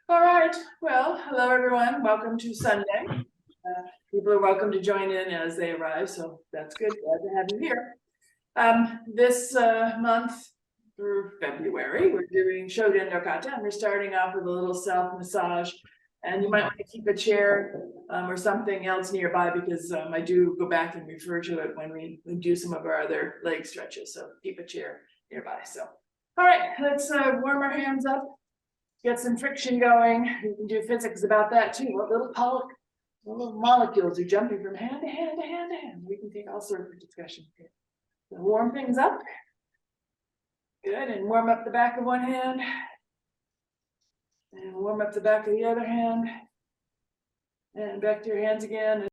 All right, well, hello everyone, welcome to Sunday. People are welcome to join in as they arrive, so that's good, glad to have you here. This month through February, we're doing Shoden-no Kata, and we're starting off with a little self-massage. And you might want to keep a chair or something else nearby because I do go back and refer to it when we do some of our other leg stretches, so keep a chair nearby. So, all right, let's warm our hands up. Get some friction going. You can do physics about that too. What little molecules are jumping from hand to hand to hand to hand. We can take all sorts of discussion here. So warm things up. Good, and warm up the back of one hand. And warm up the back of the other hand. And back to your hands again.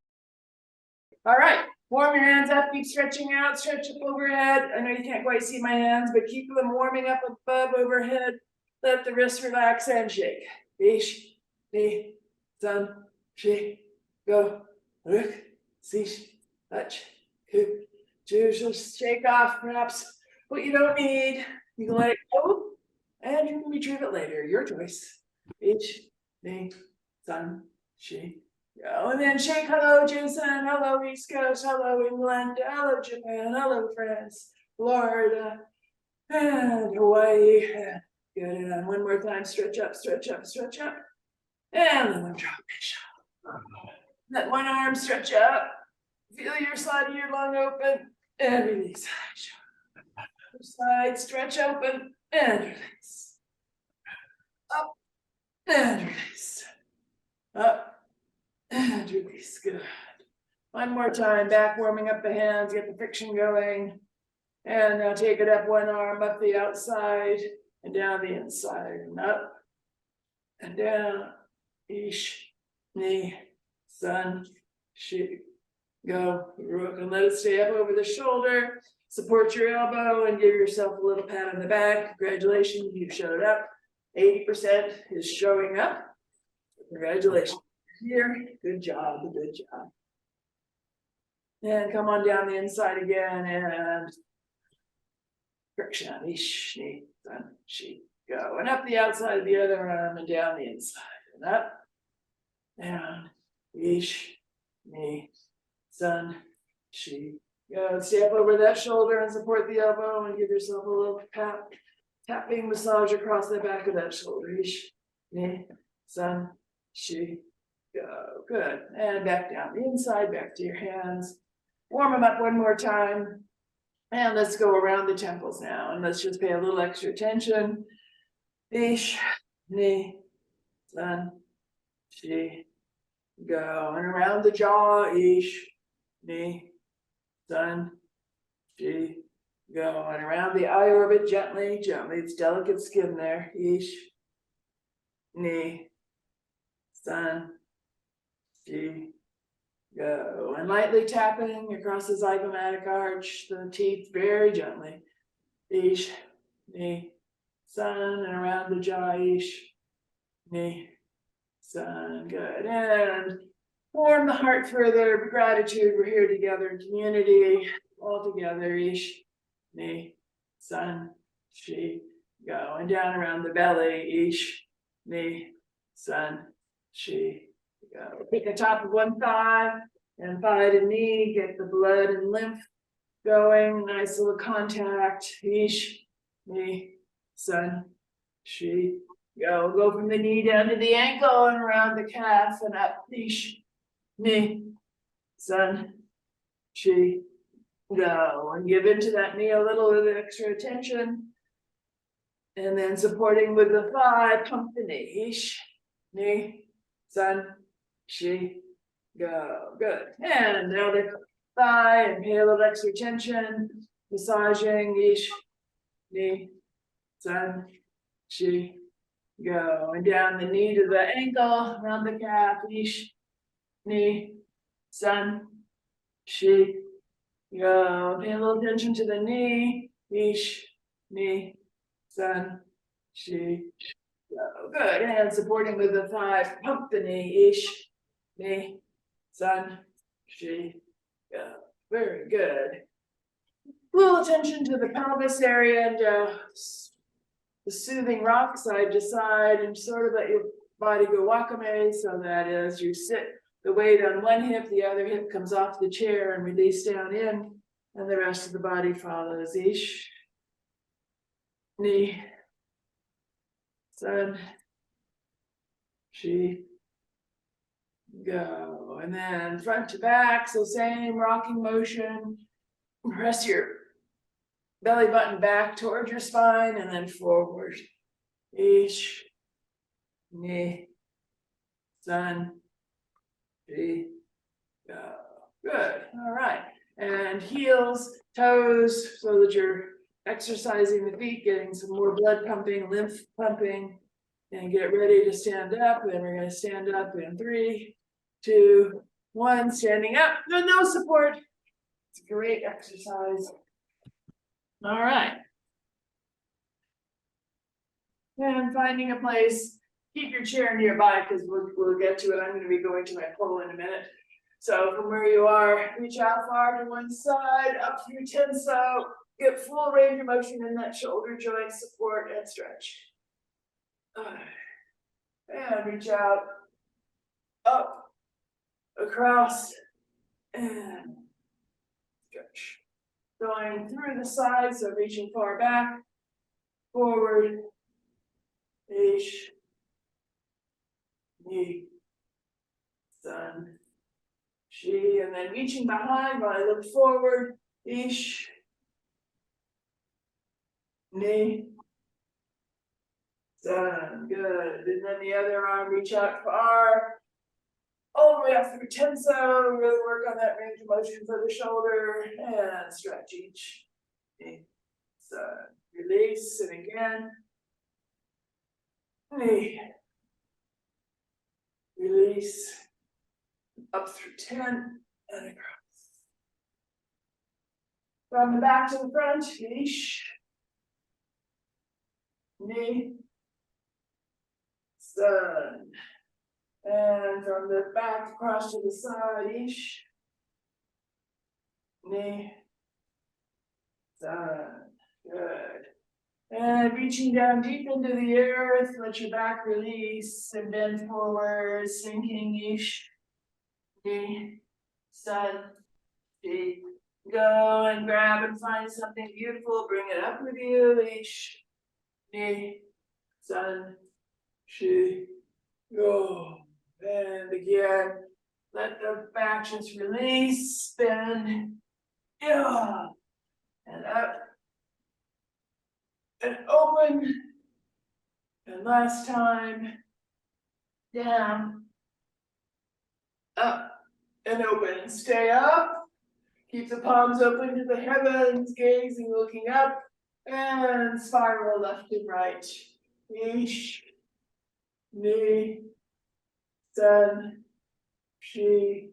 All right, warm your hands up, keep stretching out, stretch up overhead. I know you can't quite see my hands, but keep them warming up above overhead. Let the wrists relax and shake. Ish, ni, sun, shake, go, look, sish, touch, coop. Just shake off perhaps what you don't need. You can let it go and you can retrieve it later. Your choice. Ish, ni, sun, shake. Go. And then shake, hello, Jason, hello, East Coast, hello, England, hello, Japan, hello, France, Florida, and Hawaii. Good, and one more time, stretch up, stretch up, stretch up. And then drop it. Let one arm stretch up. Feel your side of your lung open and release. Side, stretch open and release. Up and release. Up and release. Good. One more time, back warming up the hands, get the friction going. And now take it up one arm, up the outside and down the inside, and up and down. Ish, ni, sun, shi, go. Rook, and let it stay up over the shoulder. Support your elbow and give yourself a little pat on the back. Congratulations, you showed up. 80% is showing up. Congratulations. Here, good job, good job. And come on down the inside again and friction. Ish, ni, sun, shi, go. And up the outside of the other arm and down the inside. And up, down, ish, ni, sun, shi, go. Stay up over that shoulder and support the elbow and give yourself a little tapping massage across the back of that shoulder. Ish, ni, sun, shi, go. Good. And back down the inside, back to your hands. Warm them up one more time. And let's go around the temples now. And let's just pay a little extra attention. Ish, ni, sun, shi, go. And around the jaw. Ish, ni, sun, shi, go. And around the eye orbit, gently, gently. It's delicate skin there. Ish, ni, sun, shi, go. And lightly tapping across the zygomatic arch, the teeth very gently. Ish, ni, sun, and around the jaw. Ish, ni, sun. Good. And warm the heart further. Gratitude. We're here together in community, all together. Ish, ni, sun, shi, go. And down around the belly. Ish, ni, sun, shi, go. Pick the top of one thigh and thigh to knee. Get the blood and lymph going. Nice little contact. Ish, ni, sun, shi, go. Go from the knee down to the ankle and around the calf and up. Ish, ni, sun, shi, go. And give into that knee a little bit of extra attention. And then supporting with the thigh, pump the knee. Ish, ni, sun, shi, go. Good. And now the thigh, and pay a little extra tension. Massaging. Ish, ni, sun, shi, go. And down the knee to the ankle, around the calf. Ish, ni, sun, shi, go. Pay a little attention to the knee. Ish, ni, sun, shi, go. Good. And supporting with the thigh, pump the knee. Ish, ni, sun, shi, go. Very good. A little attention to the pelvis area and the soothing rock side to side, and sort of let your body go wakame, so that as you sit, the weight on one hip, the other hip comes off the chair and release down in, and the rest of the body follows. Ish, ni, san, shi, go. And then front to back, so same rocking motion. Press your belly button back towards your spine and then forward. Ish, ni, san, shi, go. Good. All right. And heels, toes, so that you're exercising the feet, getting some more blood pumping, lymph pumping, and get ready to stand up. And we're going to stand up in 3, 2, 1, standing up. No support. It's a great exercise. All right. And finding a place, keep your chair nearby because we'll get to it. I'm going to be going to my pole in a minute. So from where you are, reach out far to one side, up through tenso, get full range of motion in that shoulder joint, support and stretch. And reach out, up, across, and stretch. Going through the side, so reaching far back, forward, ish, ni, san, shi, and then reaching behind while I look forward, ish, ni, san, good. And then the other arm, reach out far, all the way up through tenso, really work on that range of motion for the shoulder, and stretch each, ni, san, release, and again, ni, release, up through 10 and across. From the back to the front, ish, ni, san. And from the back across to the side, ish, ni, san. Good. And reaching down deep into the earth, let your back release and bend forward, sinking, ish, ni, san, shi. Go and grab and find something beautiful, bring it up with you, ish, ni, san, shi, go. And again, let the back just release, spin, yeah, and up, and open, and last time, down, up, and open, and stay up, keep the palms open to the heavens, gazing, looking up, and spiral left and right, ish, ni, san, shi,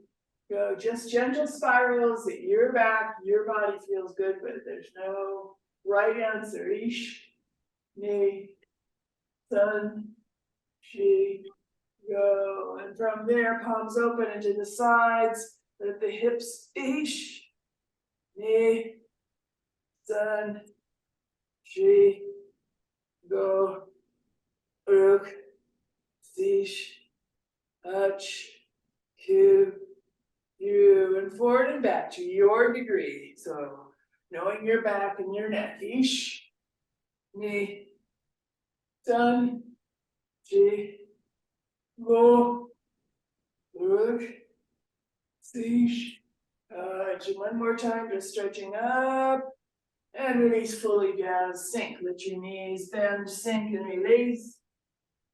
go. Just gentle spirals that your back, your body feels good, but there's no right answer. Ish, ni, san, shi, go. And from there, palms open into the sides, let the hips, ish, ni, san, shi, go, uruk, sish, ach, Q, U, and forward and back to your degree. So knowing your back and your neck. Ish, ni, san, shi, go, uruk, sish, one more time, just stretching up and release fully down, sink, let your knees bend, sink and release.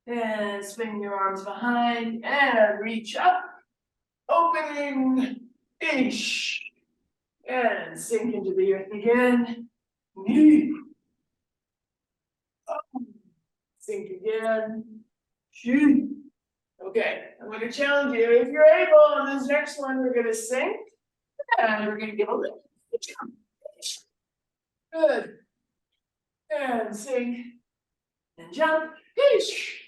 And swing your arms behind and reach up, opening, ish, and sink into the earth again, knee, up, sink again, shoot. Okay, I'm going to challenge you, if you're able, on this next one, we're going to sink, and we're going to give a little jump. Good. And sink, and jump, ish.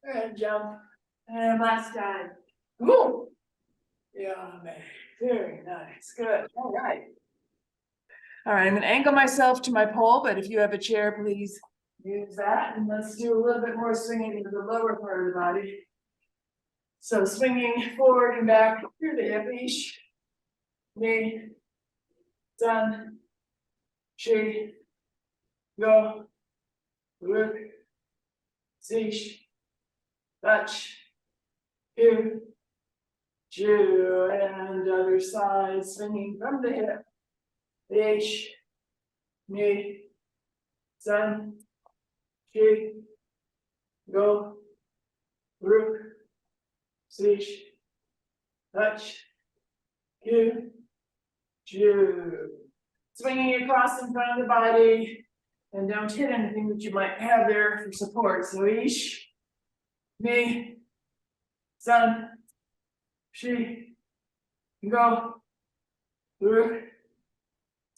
And jump. And last time. Woo! Yeah, man. Very nice. Good. All right. All right. I'm going to angle myself to my pole, but if you have a chair, please Use that, and let's do a little bit more swinging into the lower part of the body. So swinging forward and back through the hip, ish, knee, sun, chi, go, look, zish, touch, two, Jew, and other side, swinging from the hip, ish, knee, sun, chi, go, look, zish, touch, two, Jew. Swinging across in front of the body, and don't hit anything that you might have there for support. So ish, me, sun, she, go, look,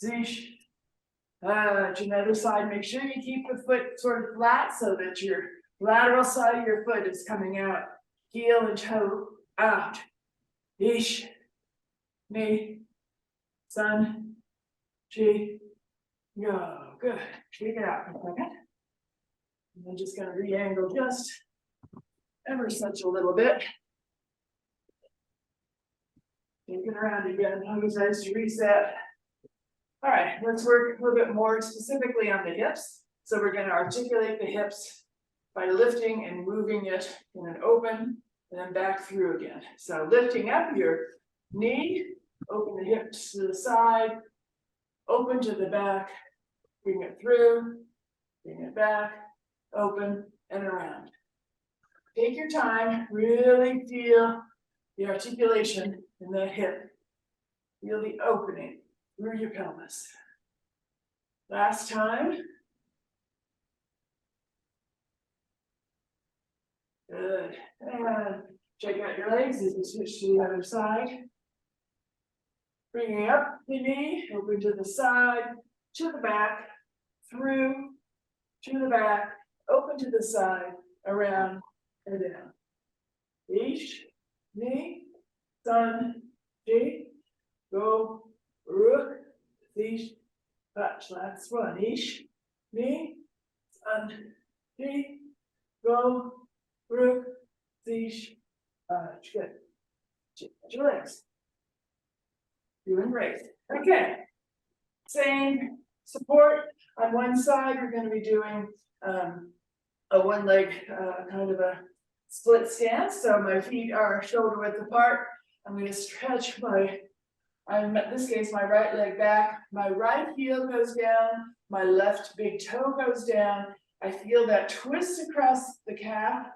zish, another side. Make sure you keep the foot sort of flat so that your lateral side of your foot is coming out. Heel and toe out. Ish, me, sun, she, go. Good. Shake it out for a second. And I'm just going to re-angle just ever such a little bit. Take it around again. Always nice to reset. All right, let's work a little bit more specifically on the hips. So we're going to articulate the hips by lifting and moving it in an open and then back through again. So lifting up your knee, open the hips to the side, open to the back, bring it through, bring it back, open and around. Take your time, really feel the articulation in that hip. Feel the opening through your pelvis. Last time. Good. And check out your legs as you switch to the other side. Bringing up the knee, open to the side, to the back, through, to the back, open to the side, around, and down. Ish, knee, sun, chi, go, rook, ish, touch. Last one. Ish, knee, sun, chi, go, rook, ish, touch. Good. Check your legs. Doing great. Okay. Same support on one side. We're going to be doing a one leg kind of a split stance. So my feet are shoulder width apart. I'm going to stretch in this case, my right leg back. My right heel goes down. My left big toe goes down. I feel that twist across the calf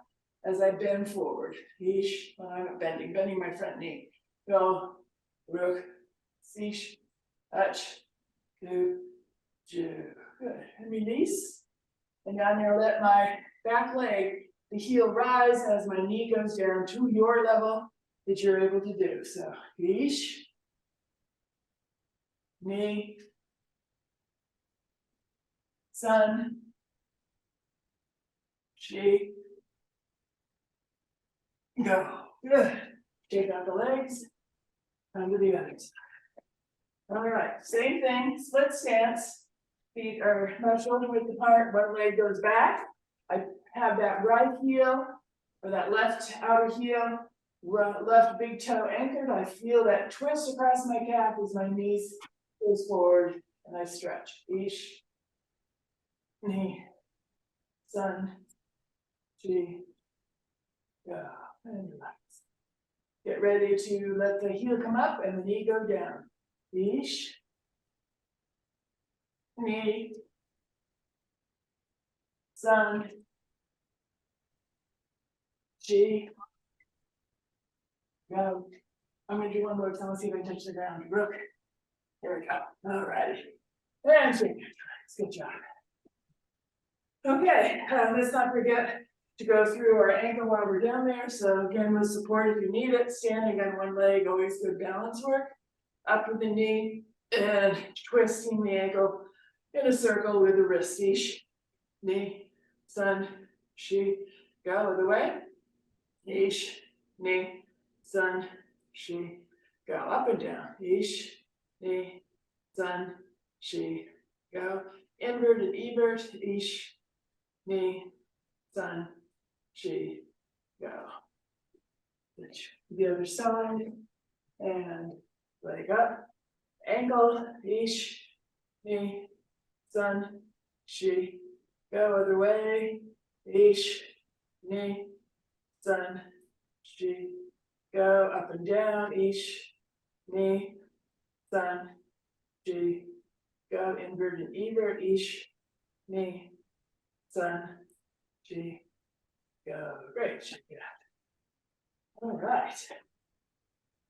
as I bend forward. Yeesh. Well, I'm bending my front knee. Go, rook, seesh, touch, two, Jew. Good. And release. And now I'm going to let my back leg, the heel rise as my knee goes down to your level that you're able to do. So, yeesh, knee, sun, shake, go. Good. Shake out the legs. Come to the other side. All right, same thing, split stance. Feet are not shoulder width apart, one leg goes back. I have that right heel, or that left outer heel, left big toe anchored. I feel that twist across my calf as my knees goes forward, and I stretch. Ish, knee, sun, chi, go, and relax. Get ready to let the heel come up and the knee go down. Ish, knee, sun, chi, go. I'm going to do one more time. Let's see if I can touch the ground. Rook. Here we go. All righty. And shake. Good job. Okay, let's not forget to go through our ankle while we're down there. So again, with support if you need it. Standing on one leg, always good balance work. Up with the knee and twisting the ankle in a circle with the wrist. Ish, knee, sun, she, go the way. Ish, knee, sun, she, go up and down. Ish, knee, sun, she, go. Inverted evert. Ish, Knee, sun, chi, go. Switch the other side, and leg up, ankle, ish, knee, sun, chi, go other way, ish, knee, sun, chi, go up and down, ish, knee, sun, chi, go invert and either, ish, knee, sun, chi, go. Great, check it out. All right.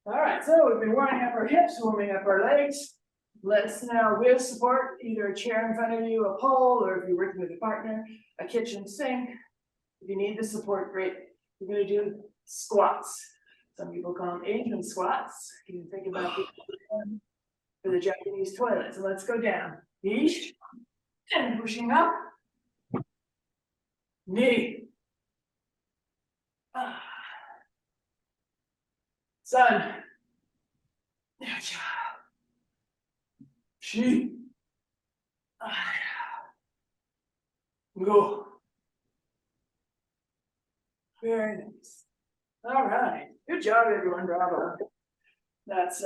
All right, so we've been warming up our hips, warming up our legs. Let's now, with support, either a chair in front of you, a pole, or if you're working with a partner, a kitchen sink. If you need the support, great. We're going to do squats. Some people call them Asian squats. You can think about the for the Japanese toilet. So let's go down. Ish, and pushing up. Knee. Sun. She. Go. Very nice. All right. Good job, everyone. Bravo. That's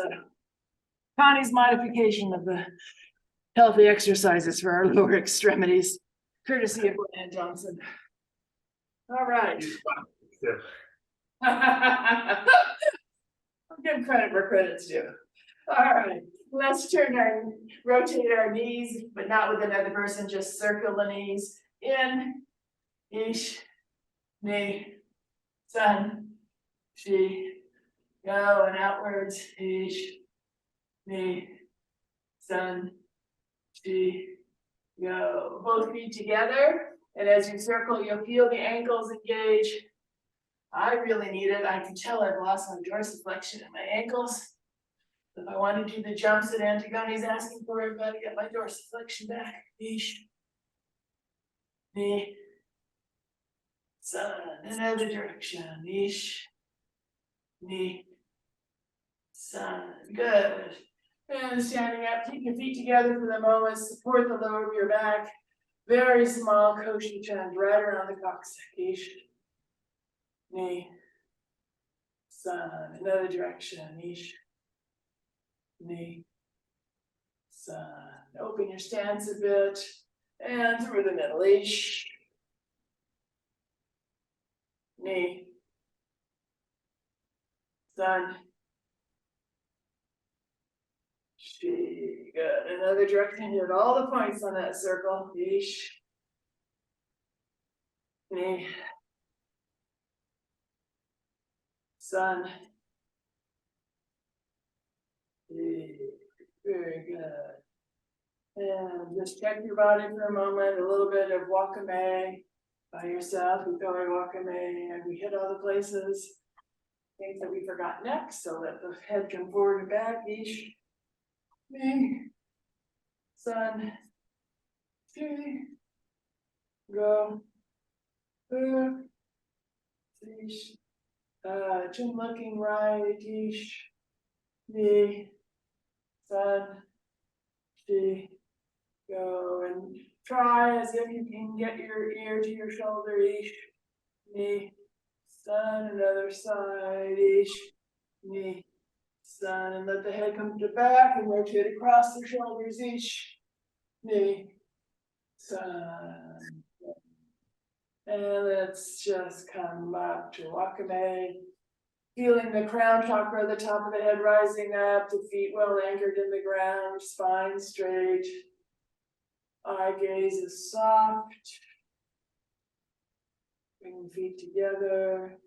Connie's modification of the healthy exercises for our lower extremities, courtesy of Brian Johnson. All right. I'll give credit where credit's due. All right. Let's rotate our knees, but not with another person, just circle the knees. In, ish, knee, sun, chi, go, and outwards, ish, knee, sun, chi, go. Both feet together, and as you circle, you'll feel the ankles engage. I really need it. I can tell I've lost my dorsiflexion in my ankles. If I want to do the jumps that Antigone's asking for, I've got to get my dorsiflexion back. Ish, knee, sun, another direction. Ish, knee, sun. Good. And standing up, keep your feet together for the moment. Support the lower of your back. Very small kosher turn right around the coccyx. Ish, knee, sun. Another direction. Ish, knee, sun. Open your stance a bit. And through the middle. Ish, knee, sun, chi. Good. Another direction. Hit all the points on that circle. Ish, knee, sun, chi. Very good. And just check your body for a moment. A little bit of wakame by yourself. We go wakame, and we hit all the places. Things that we forgot next, so let the head come forward and back. Ish, knee, sun, chi, go, ish, chin looking right, ish, knee, sun, chi, go, and try as if you can get your ear to your shoulder, ish, knee, sun, another side, ish, knee, sun, and let the head come to the back and rotate across the shoulders, ish, knee, sun. And let's just come up to wakame. Feeling the crown chakra, the top of the head rising up, the feet well anchored in the ground, spine straight. Eye gaze is soft. Bring the feet together.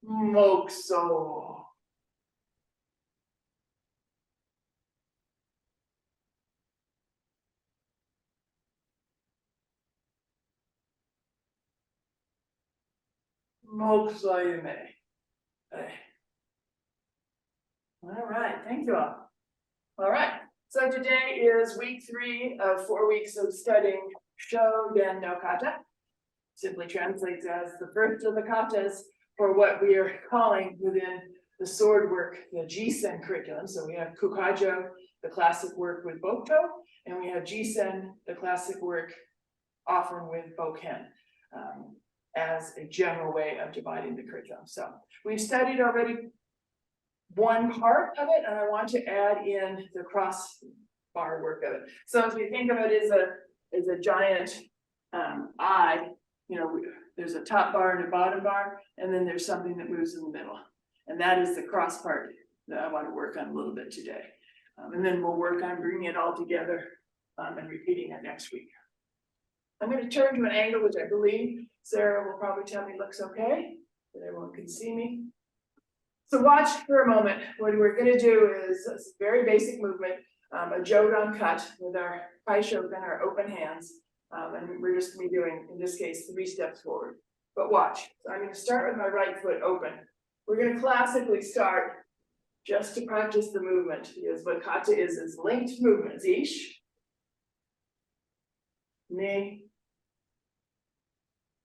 Mokso. Mokso you may. Okay. All right, thank you all. All right, so today is week 3 of 4 weeks of studying Shoden-no Kata. Simply translates as the first of the katas for what we are calling within the sword work, the Jisen curriculum. So we have Kukajo, the classic work with Bokto, and we have Jisen, the classic work often with Boken, as a general way of dividing the curriculum. So we've studied already one part of it, and I want to add in the cross bar work of it. So if you think of it as a giant eye, there's a top bar and a bottom bar, and then there's something that moves in the middle. And that is the cross part that I want to work on a little bit today. And then we'll work on bringing it all together and repeating it next week. I'm going to turn to an angle which I believe Sarah will probably tell me looks okay, that everyone can see me. So watch for a moment. What we're going to do is a very basic movement, a Shoden-no Kata with our Pai Shoden, our open hands. And we're just going to be doing, in this case, 3 steps forward. But watch. So I'm going to start with my right foot open. We're going to classically start just to practice the movement, because what kata is linked movements. Ish, ni,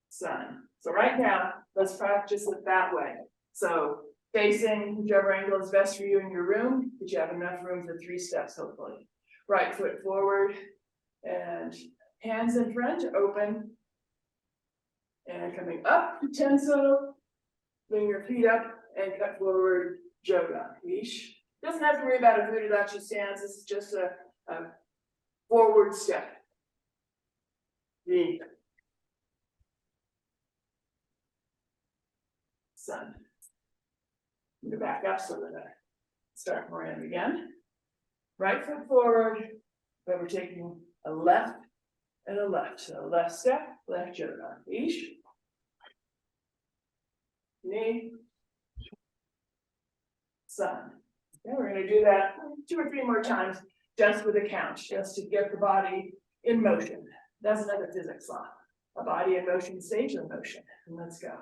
san. So right now, let's practice it that way. So facing whichever angle is best for you in your room, but you have enough room for 3 steps, hopefully. Right foot forward, and hands in front, open. And coming up, tenso. Bring your feet up and cut forward, Shoden. Ish. Doesn't have to worry about a Furudachi stance. This is just a forward step. Ni. San. I'm going to back up so that I start more in again. Right foot forward, but we're taking a left and a left. So left step, left Shoden. Ish. Ni. San. Okay, we're going to do that 2 or 3 more times just with a count, just to get the body in motion. That's another physics law. A body in motion stays in motion. And let's go.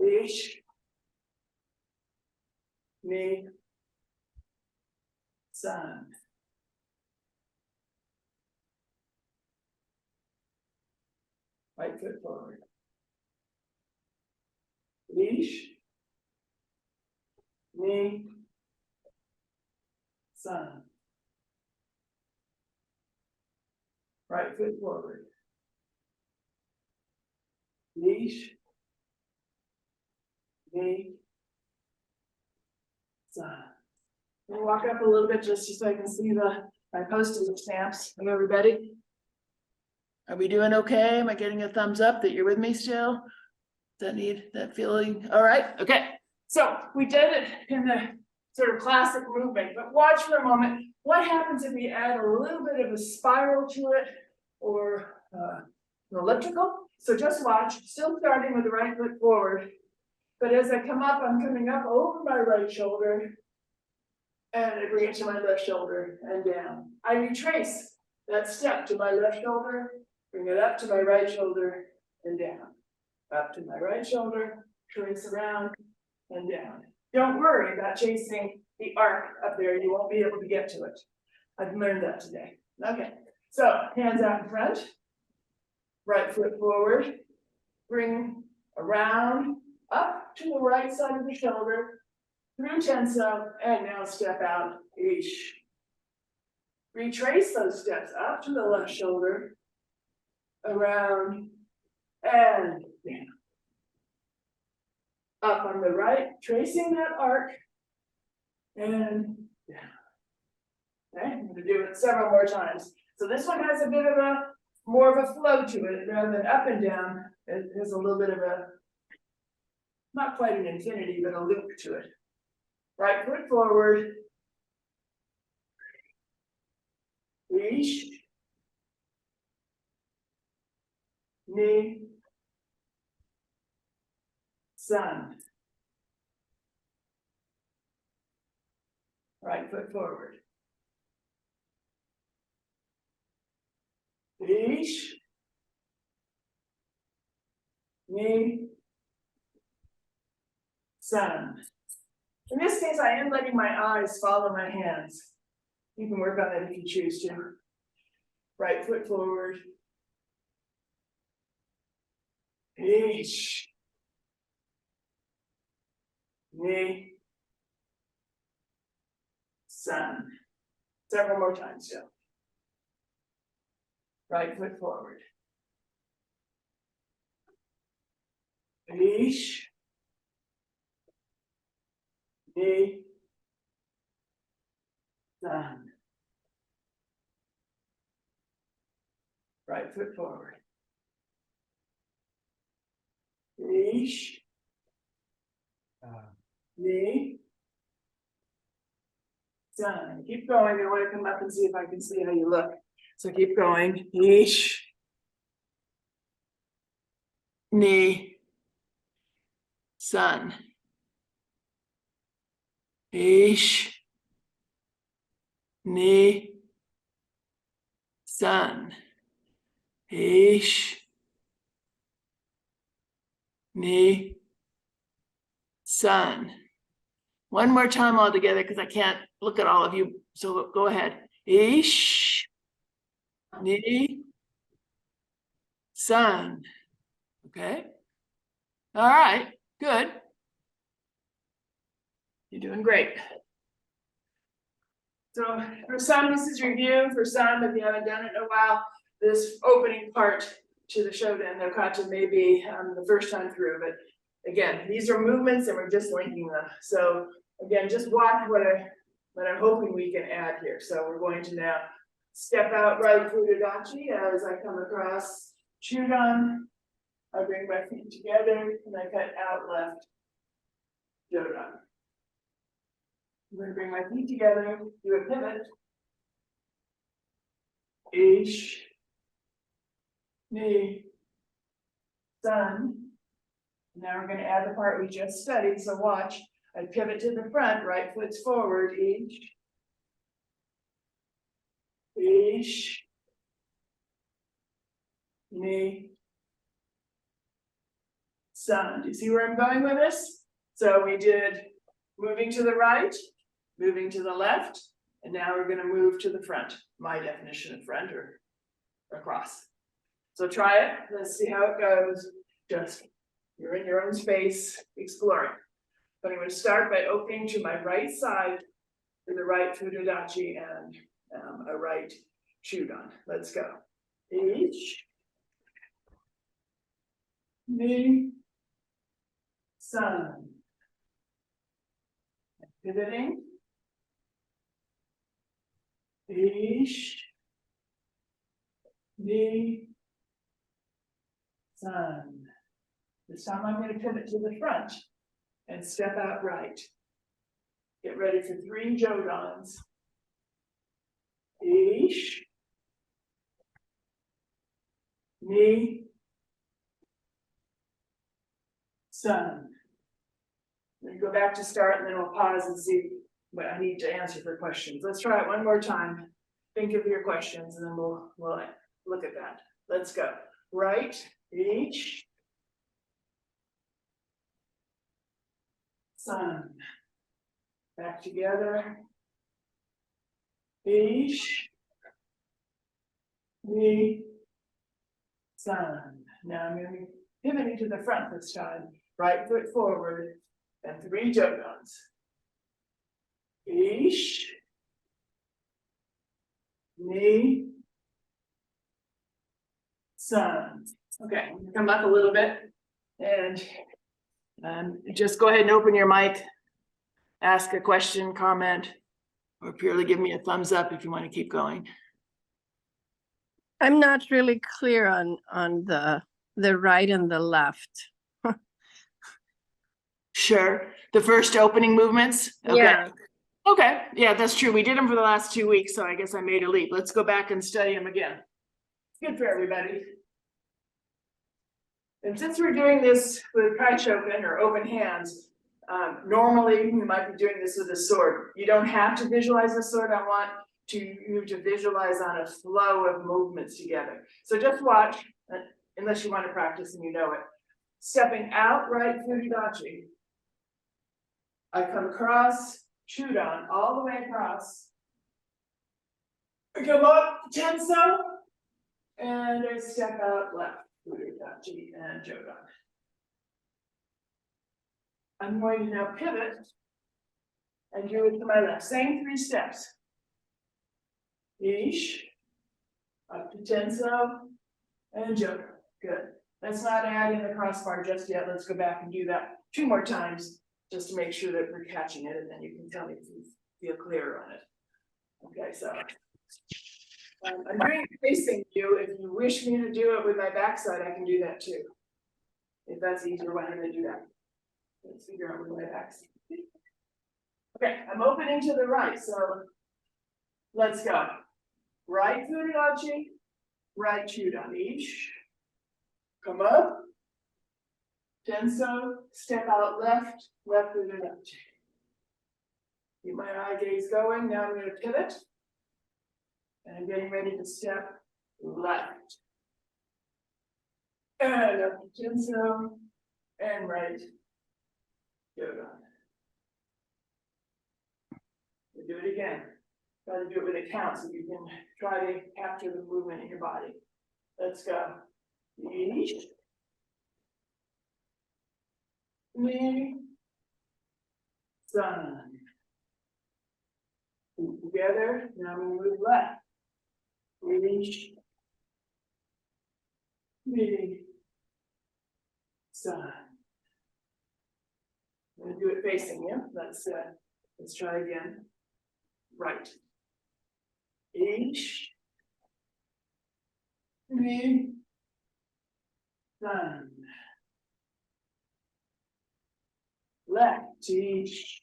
Ish. Ni. San. Right foot forward. Ish. Ni. San. Right foot forward. Ish. Ni. San. We'll walk up a little bit just so I can see my postage stamps of everybody. Are we doing okay? Am I getting a thumbs up that you're with me still? Does that need that feeling? All right, okay. So we did it in the sort of classic movement, but watch for a moment. What happens if we add a little bit of a spiral to it, or an elliptical? So just watch, still starting with the right foot forward. But as I come up, I'm coming up over my right shoulder, and I bring it to my left shoulder and down. I retrace that step to my left shoulder, bring it up to my right shoulder and down. Up to my right shoulder, trace around and down. Don't worry about chasing the arc up there. You won't be able to get to it. I've learned that today. Okay, so hands out in front, right foot forward, bring around, up to the right side of the shoulder, through tenso, and now step out, ish. Retrace those steps up to the left shoulder, around, and down. Up on the right, tracing that arc, and down. Okay, I'm going to do it several more times. So this one has a bit of more of a flow to it, rather than up and down. It has a little bit of not quite an infinity, but a loop to it. Right foot forward. Ish. Ni. San. Right foot forward. Ish. Ni. San. In this case, I am letting my eyes follow my hands. You can work on that if you choose to. Right foot forward. Ish. Ni. San. Several more times, yeah. right foot forward. Ish, knee, sun. Right foot forward. Ish, knee, sun. Keep going. I want to come up and see if I can see how you look. So keep going. Ish, knee, sun. Ish, knee, sun. Ish, knee, sun. One more time all together because I can't look at all of you. So go ahead. Ish, knee, sun. Okay. All right. Good. You're doing great. So for some, this is review. For some, if you haven't done it in a while, this opening part to the Shoden-no Kata may be the first time through. But again, these are movements and we're just linking them. So again, just watch what I'm hoping we can add here. So we're going to now step out right Furudachi as I come across Shoden. I bring my feet together and I cut out left Shoden. I'm going to bring my feet together, do a pivot. Ish, knee, sun. Now we're going to add the part we just studied. So watch. I pivot to the front, right foot's forward. Ish, ish, knee, sun. Do you see where I'm going with this? So we did moving to the right, moving to the left, and now we're going to move to the front. My definition of front or across. So try it. Let's see how it goes. Just you're in your own space, exploring. But I'm going to start by opening to my right side to the right Furudachi and a right Shoden. Let's go. Ish, knee, sun. Pivoting. Ish, knee, sun. This time I'm going to pivot to the front and step out right. Get ready for 3 Jodans. Ish, knee, sun. Then go back to start and then we'll pause and see what I need to answer for questions. Let's try it one more time. Think of your questions and then we'll look at that. Let's go. Right, ish, sun. Back together. Ish, knee, sun. Now I'm going to be pivoting to the front this time. Right foot forward and 3 Jodans. Ish, knee, sun. Okay, come up a little bit and just go ahead and open your mic, ask a question, comment, or purely give me a thumbs up if you want to keep going. I'm not really clear on the right and the left. Sure. The first opening movements? Okay. Yeah. Okay. Yeah, that's true. We did them for the last 2 weeks, so I guess I made a leap. Let's go back and study them again. Good for everybody. And since we're doing this with Kaishoken or open hands, normally you might be doing this with a sword. You don't have to visualize a sword. I want you to visualize on a flow of movements together. So just watch, unless you want to practice and you know it. Stepping out right Furudachi. I come across, Shoden, all the way across. I come up, Tenso, and I step out left, Furudachi and Jodan. I'm going to now pivot and do it to my left. Same 3 steps. Ish, up to Tenso and Jodo. Good. Let's not add in the crossbar just yet. Let's go back and do that 2 more times just to make sure that we're catching it, and then you can tell me if you feel clear on it. Okay, so I'm doing it facing you. If you wish me to do it with my backside, I can do that too. If that's easier, why don't I do that? Let's figure out with my backside. Okay, I'm opening to the right, so let's go. Right Furidachi, right Chudan each. Come up. Tenso, step out left, left Furidachi. Keep my eye gaze going. Now I'm going to pivot. And I'm getting ready to step left. And up to Tenso and right. Yoga. We'll do it again. Try to do it with a count so you can try to capture the movement in your body. Let's go. Each. Me. Sun. Together. Now we move left. Each. Me. Sun. I'm going to do it facing you. Let's try again. Right. Each. Me. Sun. Left. Each.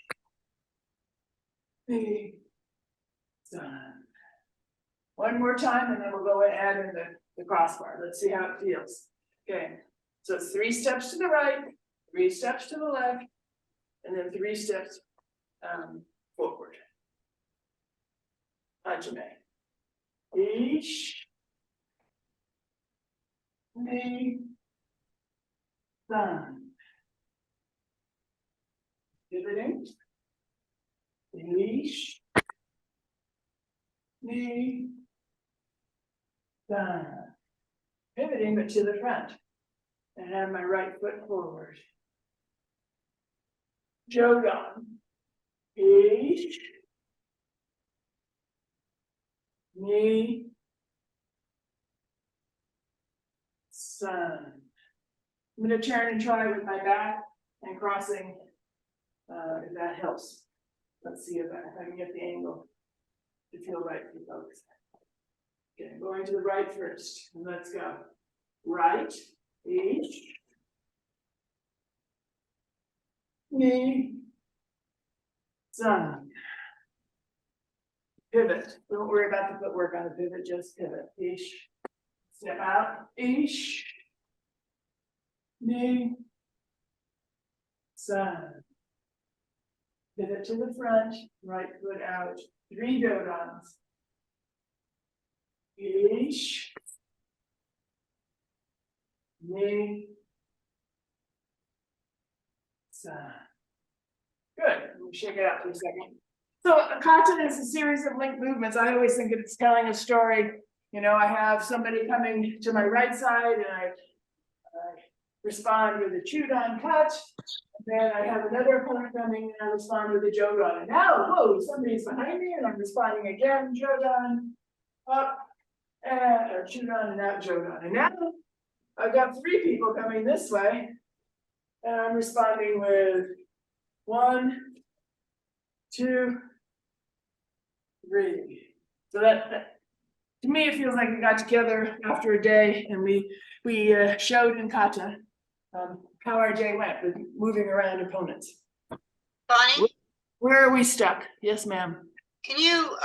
Me. Sun. One more time, and then we'll go and add in the crossbar. Let's see how it feels. Okay. So it's 3 steps to the right, 3 steps to the left, and then 3 steps forward. Hajime. Ish. Me. Sun. Pivoting. Ish. Me. Sun. Pivoting, but to the front. And have my right foot forward. Jodan. Ish. Me. Sun. I'm going to turn and try with my back and crossing, if that helps. Let's see if I can get the angle to feel right for you folks. Okay, going to the right first. And let's go. Right. Each. Me. Sun. Pivot. Don't worry about the footwork on the pivot, just pivot. Ish. Step out. Ish. Me. Sun. Pivot to the front. Right foot out. 3 dodons. Ish. Me. Sun. Good. Let me shake it out for a second. So a kata is a series of linked movements. I always think it's telling a story. You know, I have somebody coming to my right side and I respond with a Shoden-no Kata. And then I have another opponent coming and I respond with a Jodan. And now, whoa, somebody's behind me and I'm responding again, Jodan, up, and Shoden and out Jodan. And now I've got 3 people coming this way and I'm responding with 1, 2, 3. So that to me, it feels like we got together after a day and we showed in kata how our day went with moving around opponents. Bonnie, Where are we stuck? Yes, ma'am. can you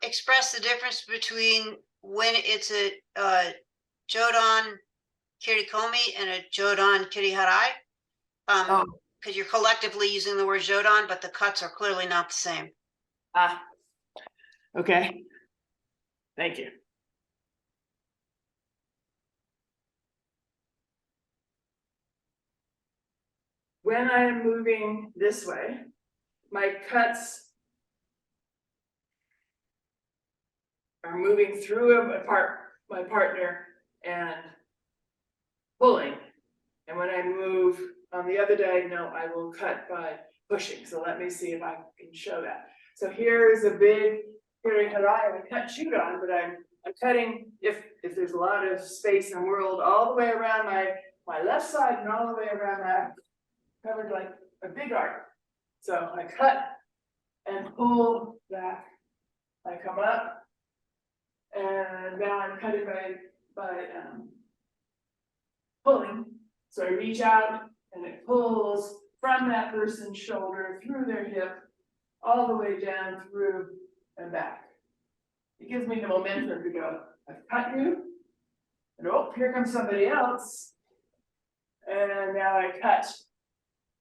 express the difference between when it's a Jodan Kirikomi and a Jodan Kiriharai? Because you're collectively using the word Jodan, but the cuts are clearly not the same. Okay. Thank you. When I am moving this way, my cuts are moving through my partner and pulling. And when I move on the other diagonal, I will cut by pushing. So let me see if I can show that. So here's a big Kiriharai, I cut Shoden, but I'm cutting, if there's a lot of space in the world, all the way around my left side and all the way around that, covered like a big arc. So I cut and pull back. I come up, and now I'm cutting by pulling. So I reach out and it pulls from that person's shoulder through their hip, all the way down through and back. It gives me the momentum to go, I've cut you, and oh, here comes somebody else. And now I cut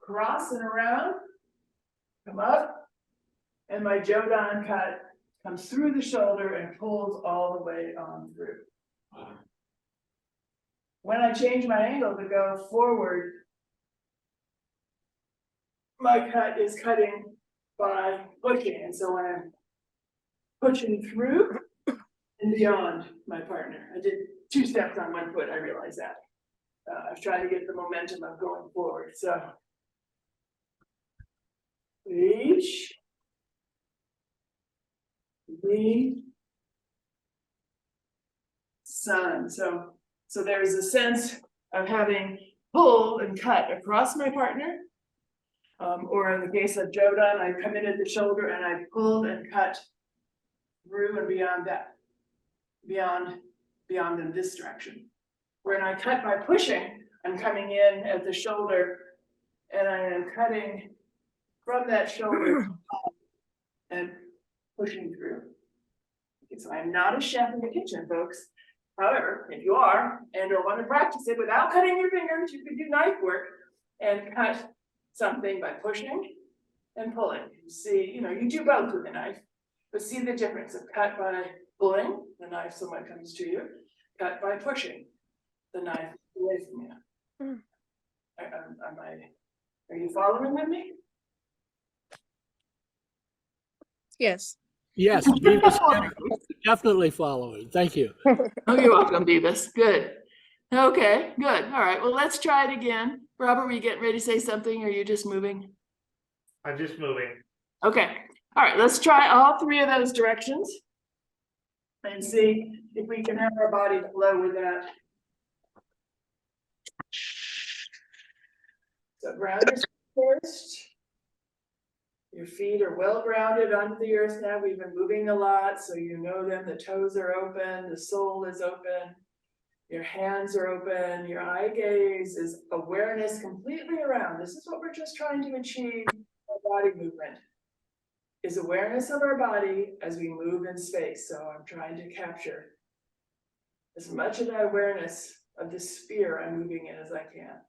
across and around, come up, and my Jodan cut comes through the shoulder and pulls all the way on through. When I change my angle to go forward, my cut is cutting by pushing, and so when I'm pushing through and beyond my partner, I did 2 steps on 1 foot, I realized that. I was trying to get the momentum of going forward, so. Reach. Knee. Sun. So there's a sense of having pulled and cut across my partner. Or in the case of Jodan, I come in at the shoulder and I pulled and cut through and beyond that, beyond in this direction. When I cut by pushing, I'm coming in at the shoulder and I am cutting from that shoulder and pushing through. Okay, so I'm not a chef in the kitchen, folks. However, if you are and or want to practice it without cutting your fingers, you could do knife work and cut something by pushing and pulling. You see, you do both with a knife, but see the difference of cut by pulling, the knife somewhat comes to you, cut by pushing, the knife away from you. Are you following with me? Yes. Yes, Beavis, definitely following. Thank you. Oh, you're welcome, Beavis. Good. Okay, good. All right, well, let's try it again. Robert, were you getting ready to say something, or are you just moving? I'm just moving. Okay, all right, let's try all 3 of those directions and see if we can have our body flow with that. So ground yourself first. Your feet are well grounded onto the earth now. We've been moving a lot, so you know them. The toes are open, the sole is open, your hands are open, your eye gaze is awareness completely around. This is what we're just trying to achieve in our body movement, is awareness of our body as we move in space. So I'm trying to capture as much of that awareness of the sphere I'm moving in as I can.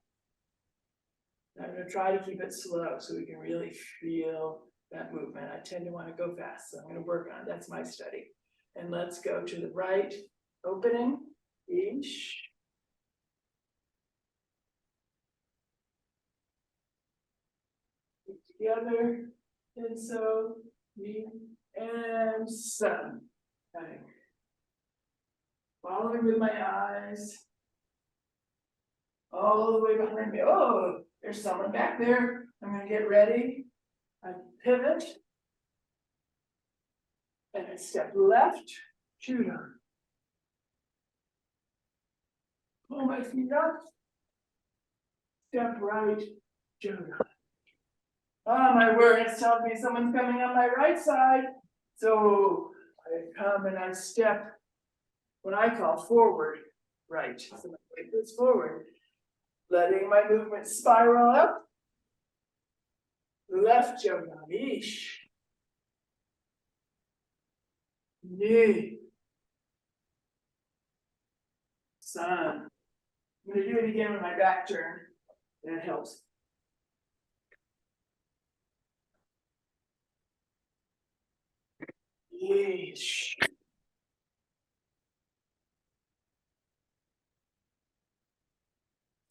I'm going to try to keep it slow so we can really feel that movement. I tend to want to go fast, so I'm going to work on it. That's my study. And let's go to the right, opening, each. Together, and so, me, and sun. Okay. Following with my eyes. All the way behind me. Oh, there's someone back there. I'm going to get ready. I pivot. And I step left, Shoden. Pull my feet up. Step right, Shoden. Ah, my awareness tells me someone's coming on my right side. So I come and I step what I call forward right. So my weight goes forward. Letting my movement spiral up. Left Shoden, ish. Knee. Sun. I'm going to do it again with my back turn. That helps. Ish.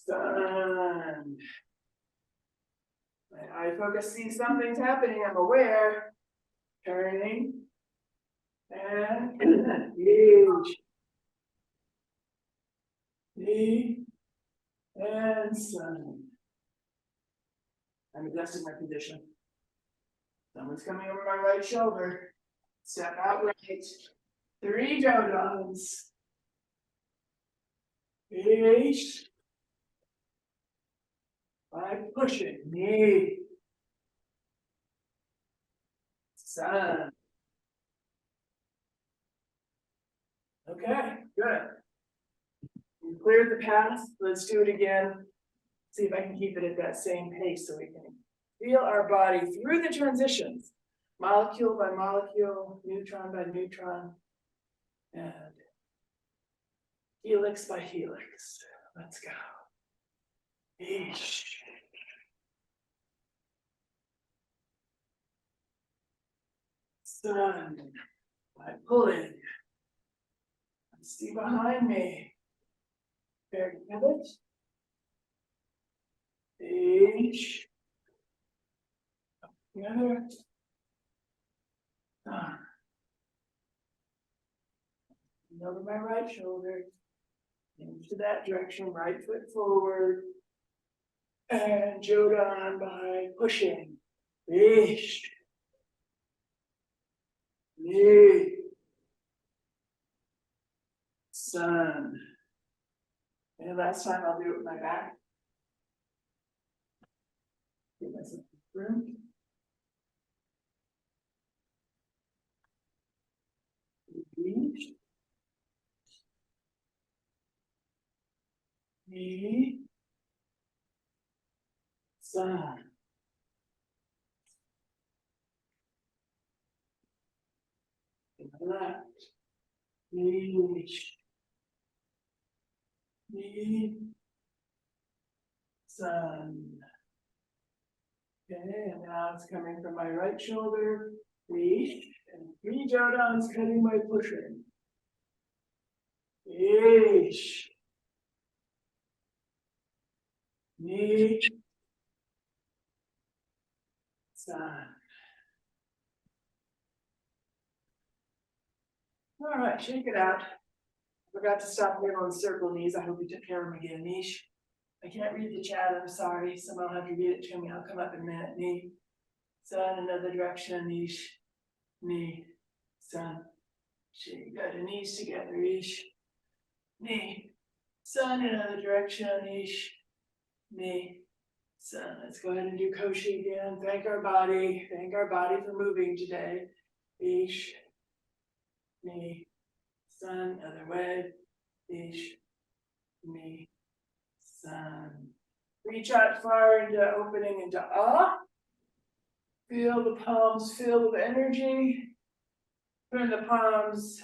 Sun. My eye focus sees something's happening. I'm aware. Turning. And huge. Knee. And sun. I'm adjusting my position. Someone's coming over my right shoulder. Step out right. 3 Jodons. Each. By pushing, knee. Sun. Okay, good. We cleared the path. Let's do it again. See if I can keep it at that same pace so we can feel our body through the transitions, molecule by molecule, neutron by neutron, and helix by helix. Let's go. Eesh. Sun by pulling. See behind me. Very pivot. Each. Together. Over my right shoulder. Into that direction, right foot forward. And Jodan by pushing. Ish. Knee. Sun. And last time I'll do it with my back. Give myself room. Reach. Knee. Sun. Left. Reach. Knee. Sun. Okay, and now it's coming from my right shoulder. Reach. And 3 Jodans cutting my pushing. Ish. Knee. Sun. All right, shake it out. Forgot to stop here on circle knees. I hope you took care of them again. Niche. I can't read the chat. I'm sorry. Someone will have to read it to me. I'll come up in a minute. Knee. Sun, another direction. Niche. Knee. Sun. Shake. Got the knees together. Ish. Knee. Sun, another direction. Ish. Knee. Sun. Let's go ahead and do Koshi again. Thank our body. Thank our body for moving today. Ish. Knee. Sun, other way. Ish. Knee. Sun. Reach out far into opening into ah. Feel the palms filled with energy. Turn the palms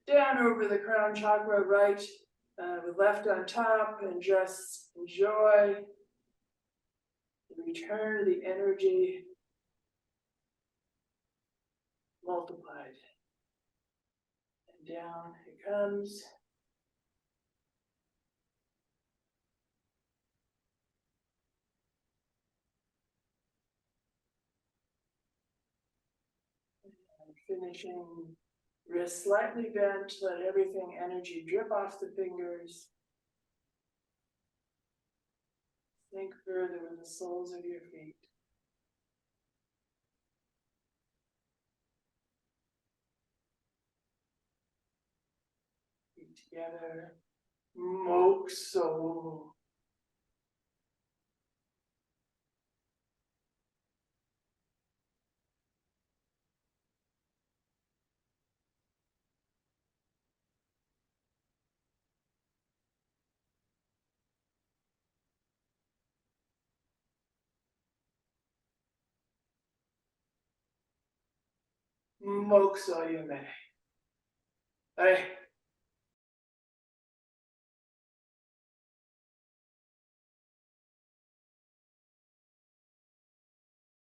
down over the crown chakra, right with left on top, and just enjoy the return of the energy multiplied. And down it comes. Finishing, wrists slightly bent, let everything energy drip off the fingers. Think further with the soles of your feet. Feet together. Mokso. Mokso yume. Hey.